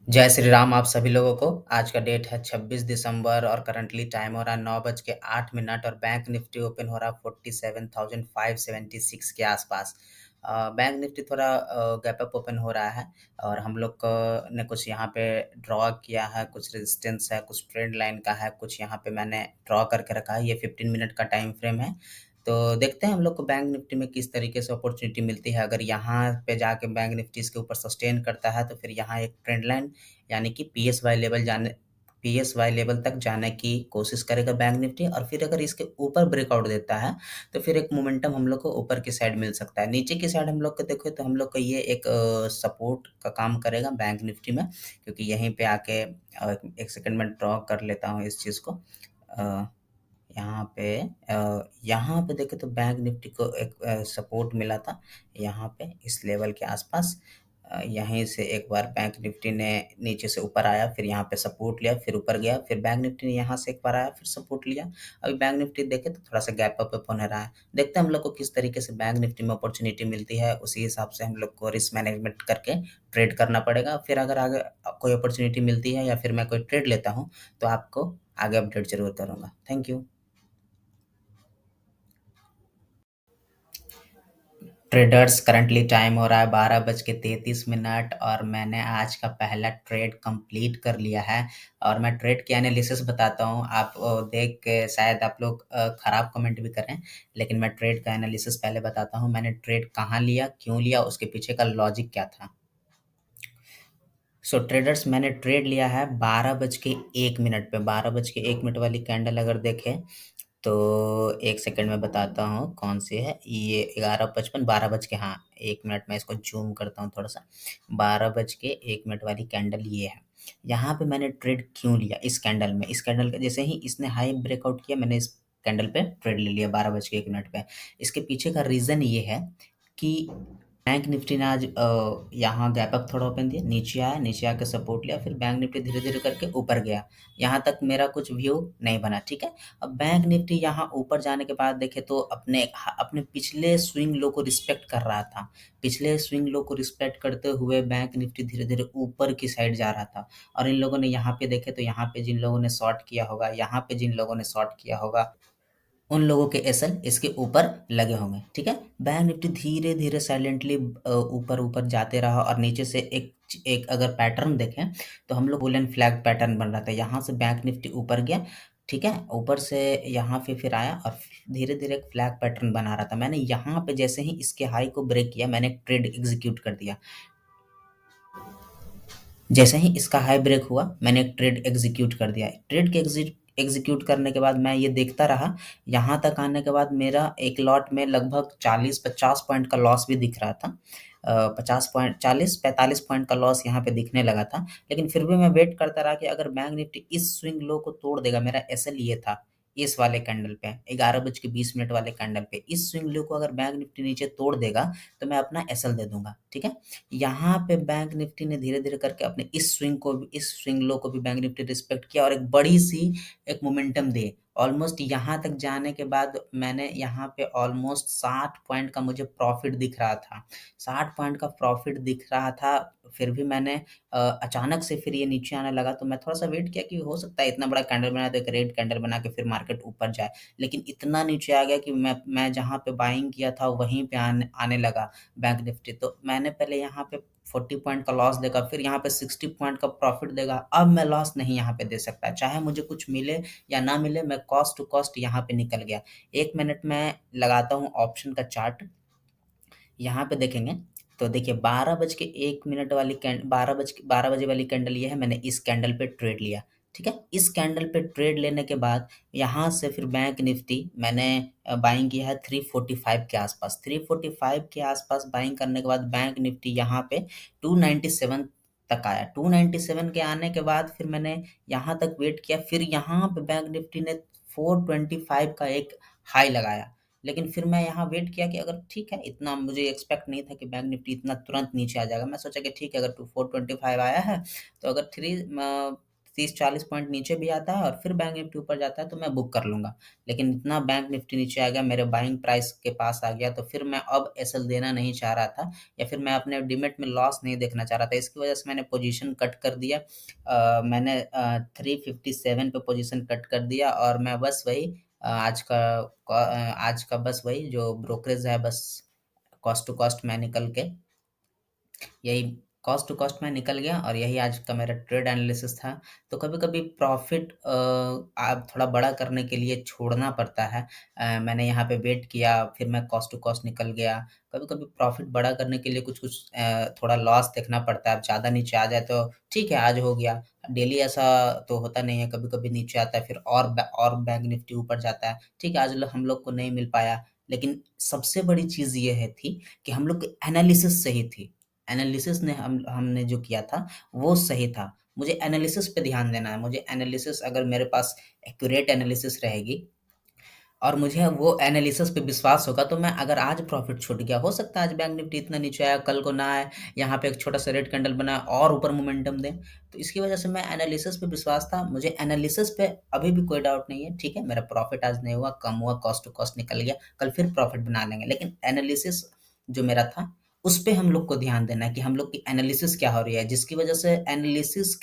जय श्री राम आप सभी लोगों को। आज का डेट है 26 दिसंबर और करंटली टाइम हो रहा है 9:08 और बैंक निफ्टी ओपन हो रहा है 47,576 के आसपास। बैंक निफ्टी थोड़ा गैप अप ओपन हो रहा है और हम लोग ने कुछ यहाँ पे ड्रॉ किया है, कुछ रेजिस्टेंस है, कुछ ट्रेंड लाइन का है, कुछ यहाँ पे मैंने ड्रॉ करके रखा है। ये 15 मिनट का टाइम फ्रेम है। तो देखते हैं हम लोग को बैंक निफ्टी में किस तरीके से अपॉर्चुनिटी मिलती है। अगर यहाँ पे जाके बैंक निफ्टी इसके ऊपर सस्टेन करता है तो फिर यहाँ एक ट्रेंड लाइन यानी कि पीएसवाई लेवल तक जाने की कोशिश करेगा बैंक निफ्टी। और फिर अगर इसके ऊपर ब्रेकआउट देता है तो फिर एक मोमेंटम हम लोग को ऊपर की साइड मिल सकता है। नीचे की साइड हम लोग को देखो तो हम लोग को ये एक सपोर्ट का काम करेगा बैंक निफ्टी में, क्योंकि यहीं पे आके एक सेकंड में ड्रॉ कर लेता हूँ इस चीज़ को। अ, यहाँ पे देखें तो बैंक निफ्टी को एक सपोर्ट मिला था यहाँ पे इस लेवल के आसपास। यहीं से एक बार बैंक निफ्टी ने नीचे से ऊपर आया, फिर यहाँ पे सपोर्ट लिया, फिर ऊपर गया, फिर बैंक निफ्टी ने यहाँ से एक बार आया, फिर सपोर्ट लिया। अभी बैंक निफ्टी देखें तो थोड़ा सा गैप अप होने रहा है। देखते हैं हम लोग को किस तरीके से बैंक निफ्टी में अपॉर्चुनिटी मिलती है, उसी हिसाब से हम लोग को रिस्क मैनेजमेंट करके ट्रेड करना पड़ेगा। फिर अगर आगे कोई अपॉर्चुनिटी मिलती है या फिर मैं कोई ट्रेड लेता हूँ तो आपको आगे अपडेट जरूर करूँगा। Thank you. Traders currently time हो रहा है 12:33 और मैंने आज का पहला ट्रेड कंप्लीट कर लिया है। और मैं ट्रेड की एनालिसिस बताता हूँ, आप देख के शायद आप लोग खराब कमेंट भी करें, लेकिन मैं ट्रेड का एनालिसिस पहले बताता हूँ। मैंने ट्रेड कहाँ लिया, क्यों लिया, उसके पीछे का लॉजिक क्या था। सो ट्रेडर्स, मैंने ट्रेड लिया है 12:01 पे। 12:01 वाली कैंडल अगर देखें तो एक सेकंड में बताता हूँ कौन सी है ये। 11:55, 12 हाँ, 1 मिनट में इसको जूम करता हूँ थोड़ा सा। 12:01 वाली कैंडल ये है। यहाँ पे मैंने ट्रेड क्यों लिया इस कैंडल में, इस कैंडल का जैसे ही इसने हाई ब्रेकआउट किया मैंने इस कैंडल पे ट्रेड ले लिया 12:01 पे। इसके पीछे का रीजन ये है कि बैंक निफ्टी ने आज यहाँ गैप अप थोड़ा ओपन दिया, नीचे आया, नीचे आके सपोर्ट लिया, फिर बैंक निफ्टी धीरे-धीरे करके ऊपर गया। यहाँ तक मेरा कुछ व्यू नहीं बना, ठीक है? अब बैंक निफ्टी यहाँ ऊपर जाने के बाद देखें तो अपने पिछले स्विंग लो को रिस्पेक्ट कर रहा था। पिछले स्विंग लो को रिस्पेक्ट करते हुए बैंक निफ्टी धीरे-धीरे ऊपर की साइड जा रहा था। और इन लोगों ने यहाँ पे देखे तो यहाँ पे जिन लोगों ने शॉर्ट किया होगा, यहाँ पे जिन लोगों ने शॉर्ट किया होगा, उन लोगों के एसएल इसके ऊपर लगे होंगे, ठीक है? बैंक निफ्टी धीरे-धीरे साइलेंटली ऊपर-ऊपर जाते रहा और नीचे से एक अगर पैटर्न देखें तो हम लोग बुलियन फ्लैग पैटर्न बन रहा था। यहाँ से बैंक निफ्टी ऊपर गया, ठीक है? ऊपर से यहाँ पे फिर आया और धीरे-धीरे एक फ्लैग पैटर्न बना रहा था। मैंने यहाँ पे जैसे ही इसके हाई को ब्रेक किया, मैंने एक ट्रेड एग्ज़ीक्यूट कर दिया। जैसे ही इसका हाई ब्रेक हुआ मैंने एक ट्रेड एग्जीक्यूट कर दिया। ट्रेड के एग्जीक्यूट करने के बाद मैं ये देखता रहा। यहाँ तक आने के बाद मेरा एक लॉट में लगभग 40-50 पॉइंट का लॉस भी दिख रहा था। 50 पॉइंट, 40-45 पॉइंट का लॉस यहाँ पे दिखने लगा था। लेकिन फिर भी मैं वेट करता रहा कि अगर बैंक निफ्टी इस स्विंग लो को तोड़ देगा, मेरा एसएल ये था इस वाले कैंडल पे, 11:20 वाले कैंडल पे। इस स्विंग लो को अगर बैंक निफ्टी नीचे तोड़ देगा तो मैं अपना एसएल दे दूंगा, ठीक है? यहाँ पे बैंक निफ्टी ने धीरे-धीरे करके अपने इस स्विंग लो को भी बैंक निफ्टी रिस्पेक्ट किया और एक बड़ी-सी एक मोमेंटम दी। ऑलमोस्ट यहाँ तक जाने के बाद मैंने यहाँ पे ऑलमोस्ट 60 पॉइंट का मुझे प्रॉफ़िट दिख रहा था। 60 पॉइंट का प्रॉफ़िट दिख रहा था, फिर भी मैंने अचानक से फिर ये नीचे आने लगा तो मैं थोड़ा-सा वेट किया कि हो सकता है इतना बड़ा कैंडल बनाया तो एक रेड कैंडल बना के फिर मार्केट ऊपर जाए। लेकिन इतना नीचे आ गया कि मैं जहाँ पे बाइंग किया था वहीं पे आने आने लगा बैंक निफ्टी। तो मैंने पहले यहाँ पे 40 पॉइंट का लॉस देगा, फिर यहाँ पे 60 पॉइंट का प्रॉफ़िट देगा। अब मैं लॉस नहीं यहाँ पे दे सकता, चाहे मुझे कुछ मिले या ना मिले, मैं कॉस्ट टू कॉस्ट यहाँ पे निकल गया। 1 मिनट में लगाता हूँ ऑप्शन का चार्ट। यहाँ पे देखेंगे तो देखिए 12:01 वाली 12 बजे वाली कैंडल ये है, मैंने इस कैंडल पे ट्रेड लिया, ठीक है? इस कैंडल पे ट्रेड लेने के बाद यहाँ से फिर बैंक निफ्टी मैंने बाइंग किया है 345 के आसपास। 345 के आसपास बाइंग करने के बाद बैंक निफ्टी यहाँ पे 297 तक आया। 297 के आने के बाद फिर मैंने यहाँ तक वेट किया, फिर यहाँ पे बैंक निफ्टी ने 425 का एक हाई लगाया। लेकिन फिर मैं यहाँ वेट किया कि अगर ठीक है, इतना मुझे एक्सपेक्ट नहीं था कि बैंक निफ्टी इतना तुरंत नीचे आ जाएगा। मैं सोचा कि ठीक है, अगर 425 आया है तो अगर 30-40 पॉइंट नीचे भी आता है और फिर बैंक निफ्टी ऊपर जाता है तो मैं बुक कर लूँगा। लेकिन इतना बैंक निफ्टी नीचे आ गया, मेरे बाइंग प्राइस के पास आ गया, तो फिर मैं अब एसएल देना नहीं चाह रहा था या फिर मैं अपने डीमैट में लॉस नहीं देखना चाह रहा था। इसकी वजह से मैंने पोजीशन कट कर दिया। मैंने 357 पे पोजीशन कट कर दिया और मैं बस वही आज का बस वही जो ब्रोकरेज है, बस कॉस्ट टू कॉस्ट में निकल के यही कॉस्ट टू कॉस्ट में निकल गया और यही आज का मेरा ट्रेड एनालिसिस था। तो कभी-कभी प्रॉफ़िट आप थोड़ा बड़ा करने के लिए छोड़ना पड़ता है। मैंने यहाँ पे वेट किया, फिर मैं कॉस्ट टू कॉस्ट निकल गया। कभी-कभी प्रॉफ़िट बड़ा करने के लिए कुछ-कुछ थोड़ा लॉस देखना पड़ता है। अब ज़्यादा नीचे आ जाए तो ठीक है, आज हो गया। डेली ऐसा तो होता नहीं है, कभी-कभी नीचे आता है, फिर और बैंक निफ्टी ऊपर जाता है। ठीक है, आज हम लोग को नहीं मिल पाया, लेकिन सबसे बड़ी चीज़ ये है थी कि हम लोग की एनालिसिस सही थी। एनालिसिस ने हमने जो किया था वो सही था। मुझे एनालिसिस पे ध्यान देना है। मुझे एनालिसिस अगर मेरे पास एक्यूरेट एनालिसिस रहेगी और मुझे वो एनालिसिस पे विश्वास होगा तो मैं अगर आज प्रॉफ़िट छूट गया, हो सकता है आज बैंक निफ्टी इतना नीचे आया, कल को ना आए, यहाँ पे एक छोटा-सा रेड कैंडल बना और ऊपर मोमेंटम दे। तो इसकी वजह से मैं एनालिसिस पे विश्वास था। मुझे एनालिसिस पे अभी भी कोई डाउट नहीं है, ठीक है? मेरा प्रॉफ़िट आज नहीं हुआ, कम हुआ, कॉस्ट टू कॉस्ट निकल गया, कल फिर प्रॉफ़िट बना लेंगे। लेकिन एनालिसिस जो मेरा था उस पे हम लोग को ध्यान देना है कि हम लोग की एनालिसिस क्या हो रही है, जिसकी वजह से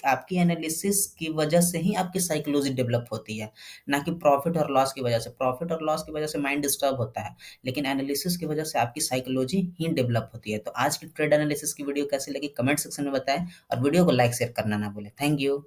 आपकी एनालिसिस की वजह से ही आपकी साइकोलॉजी डेवलप होती है, ना कि प्रॉफिट और लॉस की वजह से। प्रॉफिट और लॉस की वजह से माइंड डिस्टर्ब होता है, लेकिन एनालिसिस की वजह से आपकी साइकोलॉजी ही डेवलप होती है। तो आज की ट्रेड एनालिसिस की वीडियो कैसी लगी कमेंट सेक्शन में बताएं और वीडियो को लाइक शेयर करना ना भूलें। Thank you.